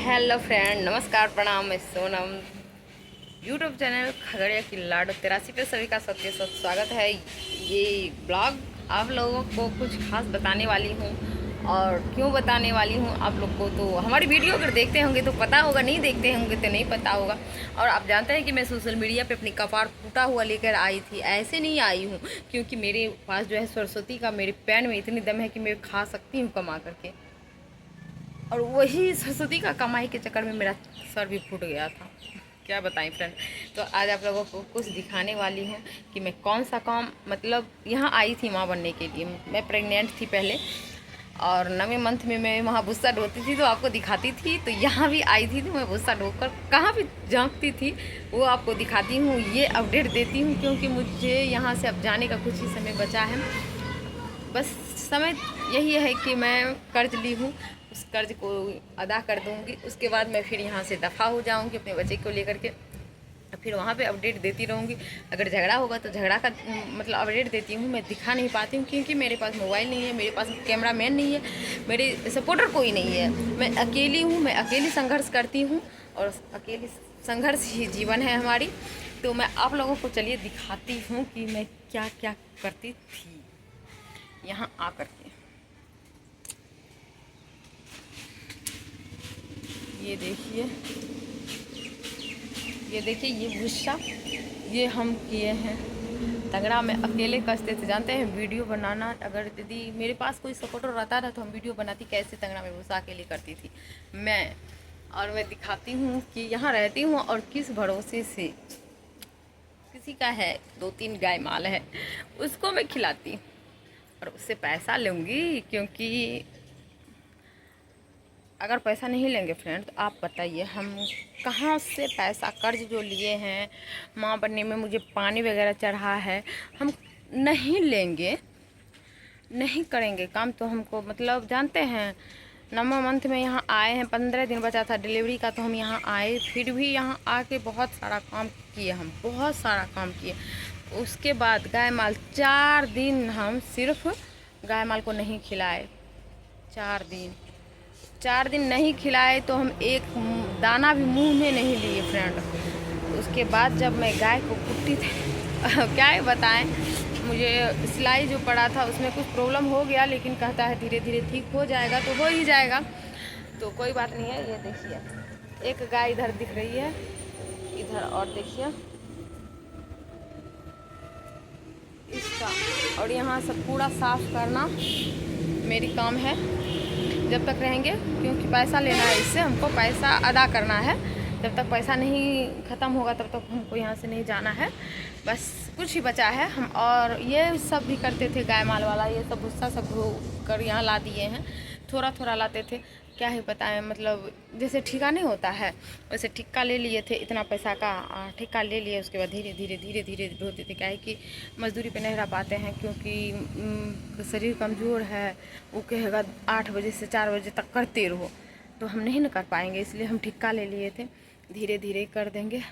Hello friend, नमस्कार, प्रणाम। मैं सोनम, यूट्यूब चैनल खगड़िया की लाडो 83 पे सभी का सत्य सत स्वागत है। ये ब्लॉग आप लोगों को कुछ खास बताने वाली हूँ। और क्यों बताने वाली हूँ आप लोग को, तो हमारी वीडियो अगर देखते होंगे तो पता होगा, नहीं देखते होंगे तो नहीं पता होगा। और आप जानते हैं कि मैं सोशल मीडिया पे अपनी कपार फूटा हुआ लेकर आई थी। ऐसे नहीं आई हूँ, क्योंकि मेरे पास जो है सरस्वती का मेरे पैन में इतनी दम है कि मैं खा सकती हूँ कमा करके। और वही सरस्वती का कमाई के चक्कर में मेरा सर भी फूट गया था। क्या बताएं फ्रेंड। तो आज आप लोगों को कुछ दिखाने वाली हूँ कि मैं कौन सा काम, मतलब यहाँ आई थी माँ बनने के लिए। मैं प्रेग्नेंट थी पहले, और 9वें मंथ में मैं वहाँ भुस्सा ढोती थी तो आपको दिखाती थी। तो यहाँ भी आई थी तो मैं भुस्सा ढोकर कहाँ भी झाँकती थी वो आपको दिखाती हूँ। ये अपडेट देती हूँ क्योंकि मुझे यहाँ से अब जाने का कुछ ही समय बचा है। बस समय यही है कि मैं कर्ज ली हूँ, उस कर्ज को अदा कर दूँगी। उसके बाद मैं फिर यहाँ से दफ़ा हो जाऊँगी अपने बच्चे को लेकर के। फिर वहाँ पे अपडेट देती रहूँगी। अगर झगड़ा होगा तो झगड़ा का मतलब अपडेट देती हूँ। मैं दिखा नहीं पाती हूँ क्योंकि मेरे पास मोबाइल नहीं है, मेरे पास कैमरा मैन नहीं है, मेरे सपोर्टर कोई नहीं है। मैं अकेली हूँ, मैं अकेली संघर्ष करती हूँ और अकेली संघर्ष ही जीवन है हमारी। तो मैं आप लोगों को चलिए दिखाती हूँ कि मैं क्या क्या करती थी यहाँ आकर के। ये देखिए, ये देखिए, ये भुस्सा ये हम किए हैं। तगड़ा में अकेले कसते थे। जानते हैं वीडियो बनाना, अगर यदि मेरे पास कोई सपोर्टर रहता ना तो हम वीडियो बनाती। कैसे तगड़ा में भुस्सा अकेले करती थी मैं। और मैं दिखाती हूँ कि यहाँ रहती हूँ और किस भरोसे से। किसी का है 2-3 गाय माल है, उसको मैं खिलाती और उससे पैसा लूँगी। क्योंकि अगर पैसा नहीं लेंगे फ्रेंड तो आप बताइए हम कहाँ से पैसा, कर्ज जो लिए हैं माँ बनने में मुझे पानी वगैरह चढ़ा है, हम नहीं लेंगे, नहीं करेंगे काम। तो हमको मतलब जानते हैं 9वें मंथ में यहाँ आए हैं, 15 दिन बचा था डिलीवरी का तो हम यहाँ आए। फिर भी यहाँ आके बहुत सारा काम किए, हम बहुत सारा काम किए। उसके बाद गाय माल 4 दिन हम सिर्फ गाय माल को नहीं खिलाए। 4 दिन नहीं खिलाए तो हम एक दाना भी मुंह में नहीं लिए फ्रेंड। उसके बाद जब मैं गाय को कुट्टी थी क्या ही बताएं, मुझे सिलाई जो पड़ा था उसमें कुछ प्रॉब्लम हो गया, लेकिन कहता है धीरे धीरे ठीक हो जाएगा, तो हो ही जाएगा, तो कोई बात नहीं है। ये देखिए, एक गाय इधर दिख रही है, इधर और देखिए इसका। और यहाँ सब पूरा साफ करना मेरी काम है जब तक रहेंगे, क्योंकि पैसा लेना है, इससे हमको पैसा अदा करना है। जब तक पैसा नहीं ख़त्म होगा तब तक हमको यहाँ से नहीं जाना है। बस कुछ ही बचा है हम। और ये सब भी करते थे गाय माल वाला, ये सब भुस्सा सब धो कर यहाँ ला दिए हैं। थोड़ा थोड़ा लाते थे, क्या ही बताएं, मतलब जैसे ठेका नहीं होता है वैसे ठेका ले लिए थे। इतना पैसा का ठेका ले लिए। उसके बाद धीरे धीरे धीरे धीरे ढोते थे। क्या है कि मजदूरी पे नहीं रह पाते हैं, क्योंकि शरीर कमज़ोर है। वो कहेगा 8 बजे से 4 बजे तक करते रहो, तो हम नहीं न कर पाएंगे, इसलिए हम ठेका ले लिए थे। धीरे धीरे कर देंगे,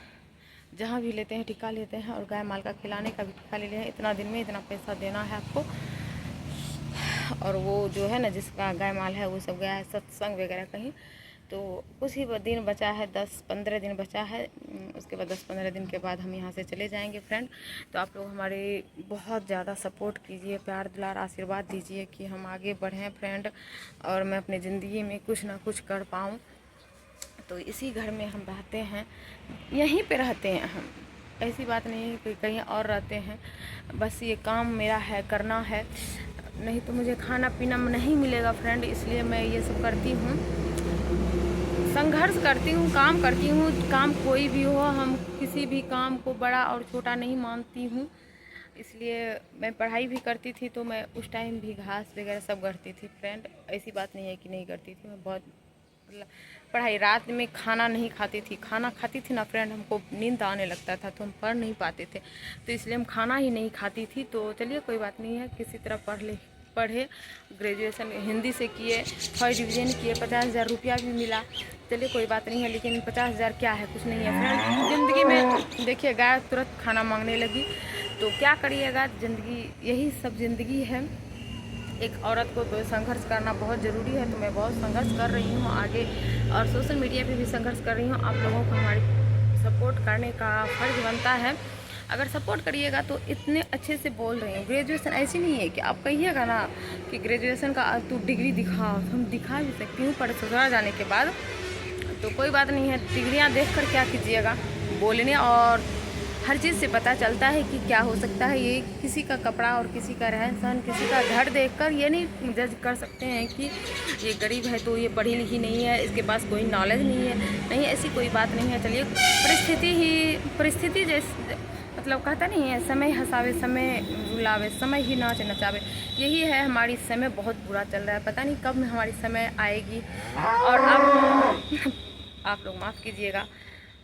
जहाँ भी लेते हैं ठेका लेते हैं। और गाय माल का खिलाने का भी ठेका ले लिया है। इतना दिन में इतना पैसा देना है आपको। और वो जो है ना, जिसका गाय माल है वो सब गया है सत्संग वगैरह कहीं। तो कुछ ही दिन बचा है, 10-15 दिन बचा है। उसके बाद 10-15 दिन के बाद हम यहाँ से चले जाएंगे फ्रेंड। तो आप लोग हमारे बहुत ज़्यादा सपोर्ट कीजिए, प्यार दुलार आशीर्वाद दीजिए कि हम आगे बढ़ें फ्रेंड, और मैं अपनी ज़िंदगी में कुछ ना कुछ कर पाऊँ। तो इसी घर में हम रहते हैं, यहीं पे रहते हैं हम। ऐसी बात नहीं है कि कहीं और रहते हैं। बस ये काम मेरा है, करना है, नहीं तो मुझे खाना पीना नहीं मिलेगा फ्रेंड। इसलिए मैं ये सब करती हूँ, संघर्ष करती हूँ, काम करती हूँ। काम कोई भी हो, हम किसी भी काम को बड़ा और छोटा नहीं मानती हूँ। इसलिए मैं पढ़ाई भी करती थी तो मैं उस टाइम भी घास वगैरह सब करती थी फ्रेंड। ऐसी बात नहीं है कि नहीं करती थी, मैं बहुत मतलब पढ़ाई। रात में खाना नहीं खाती थी, खाना खाती थी ना फ्रेंड हमको नींद आने लगता था, तो हम पढ़ नहीं पाते थे, तो इसलिए हम खाना ही नहीं खाती थी। तो चलिए कोई बात नहीं है, किसी तरह पढ़े। ग्रेजुएशन हिंदी से किए, फर्स्ट डिवीज़न किए, 50,000 रुपया भी मिला। चलिए कोई बात नहीं है, लेकिन 50,000 क्या है, कुछ नहीं है फ्रेंड ज़िंदगी में। देखिए गाय तुरंत खाना मांगने लगी, तो क्या करिएगा, ज़िंदगी यही सब ज़िंदगी है। एक औरत को तो संघर्ष करना बहुत ज़रूरी है। तो मैं बहुत संघर्ष कर रही हूँ आगे, और सोशल मीडिया पे भी संघर्ष कर रही हूँ। आप लोगों को हमारी सपोर्ट करने का फ़र्ज बनता है। अगर सपोर्ट करिएगा तो इतने अच्छे से बोल रही हूँ। ग्रेजुएशन ऐसी नहीं है कि आप कहिएगा ना कि ग्रेजुएशन का तू डिग्री दिखा, हम दिखा भी सकती हूँ, पर ससुराल जाने के बाद तो कोई बात नहीं है। डिग्रियाँ देखकर क्या कीजिएगा, बोलने और हर चीज़ से पता चलता है कि क्या हो सकता है। ये किसी का कपड़ा और किसी का रहन सहन, किसी का घर देखकर ये नहीं जज कर सकते हैं कि ये गरीब है तो ये पढ़ी लिखी नहीं है, इसके पास कोई नॉलेज नहीं है। नहीं, ऐसी कोई बात नहीं है। चलिए, परिस्थिति जैसे मतलब कहता नहीं है, समय हंसावे समय रुलावे, समय ही नाच नचावे। यही है, हमारी समय बहुत बुरा चल रहा है। पता नहीं कब हमारी समय आएगी। और आप लोग माफ़ कीजिएगा,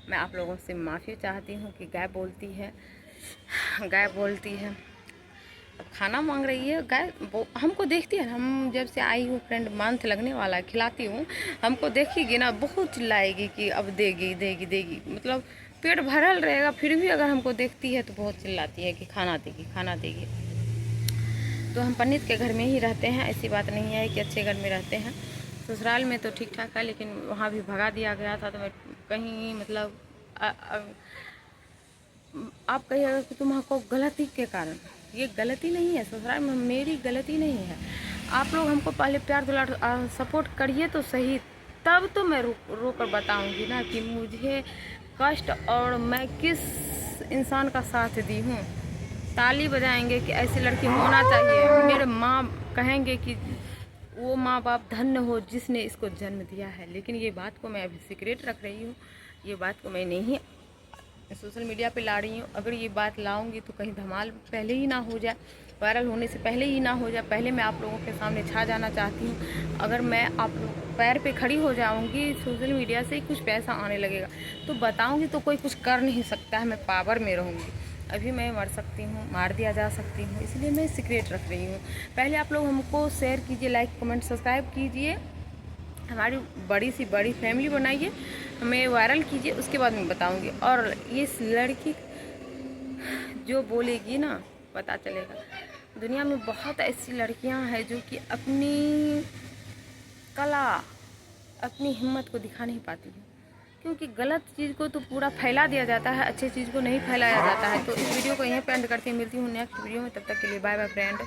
मैं आप लोगों से माफ़ी चाहती हूँ कि गाय बोलती है। अब खाना मांग रही है गाय, वो हमको देखती है। हम जब से आई हूँ, फ्रेंड मंथ लगने वाला है, खिलाती हूँ, हमको देखेगी ना बहुत चिल्लाएगी कि अब देगी देगी देगी। मतलब पेट भरल रहेगा, फिर भी अगर हमको देखती है तो बहुत चिल्लाती है कि खाना देगी खाना देगी। तो हम पंडित के घर में ही रहते हैं, ऐसी बात नहीं है कि अच्छे घर में रहते हैं। ससुराल में तो ठीक ठाक है, लेकिन वहाँ भी भगा दिया गया था। तो मैं कहीं मतलब आप कहिएगा कि तुम्हारा गलती के कारण, ये गलती नहीं है। ससुराल में मेरी गलती नहीं है। आप लोग हमको पहले प्यार दुलार सपोर्ट करिए तो सही, तब तो मैं रो कर बताऊँगी ना कि मुझे कष्ट और मैं किस इंसान का साथ दी हूँ। ताली बजाएंगे कि ऐसी लड़की होना चाहिए। मेरे माँ कहेंगे कि वो माँ बाप धन्य हो जिसने इसको जन्म दिया है। लेकिन ये बात को मैं अभी सीक्रेट रख रही हूँ, ये बात को मैं नहीं सोशल मीडिया पे ला रही हूँ। अगर ये बात लाऊंगी तो कहीं धमाल पहले ही ना हो जाए, वायरल होने से पहले ही ना हो जाए। पहले मैं आप लोगों के सामने छा जाना चाहती हूँ। अगर मैं आप लोग पैर पे खड़ी हो जाऊंगी, सोशल मीडिया से कुछ पैसा आने लगेगा तो बताऊंगी तो कोई कुछ कर नहीं सकता है। मैं पावर में रहूँगी। अभी मैं मर सकती हूँ, मार दिया जा सकती हूँ, इसलिए मैं सीक्रेट रख रही हूँ। पहले आप लोग हमको शेयर कीजिए, लाइक कमेंट सब्सक्राइब कीजिए, हमारी बड़ी सी बड़ी फैमिली बनाइए, हमें वायरल कीजिए, उसके बाद मैं बताऊंगी। और ये लड़की जो बोलेगी ना पता चलेगा। दुनिया में बहुत ऐसी लड़कियां हैं जो कि अपनी कला, अपनी हिम्मत को दिखा नहीं पाती हैं, क्योंकि गलत चीज़ को तो पूरा फैला दिया जाता है, अच्छी चीज़ को नहीं फैलाया जाता है। तो इस वीडियो को यहीं पे एंड करती मिलती हूँ नेक्स्ट वीडियो में। तब तक के लिए बाय बाय फ्रेंड।